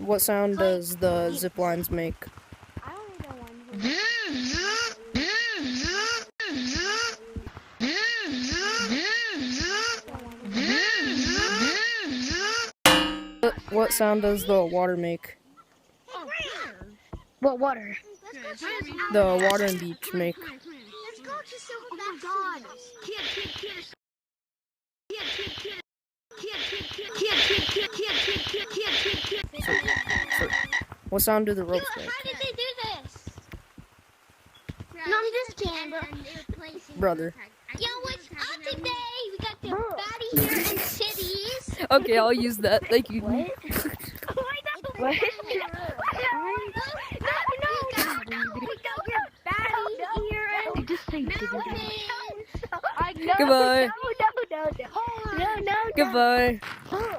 What sound does the zip lines make? I only know one. What sound does the water make? What water? The water and beach make. Let's go to Silver Back. Oh my god. What sound do the ropes make? How did they do this? No, I'm just kidding. Brother. Yo, what's up today? We got the fatty here in cities. Okay, I'll use that. Thank you. What? What? Goodbye. No. Goodbye. Fatty,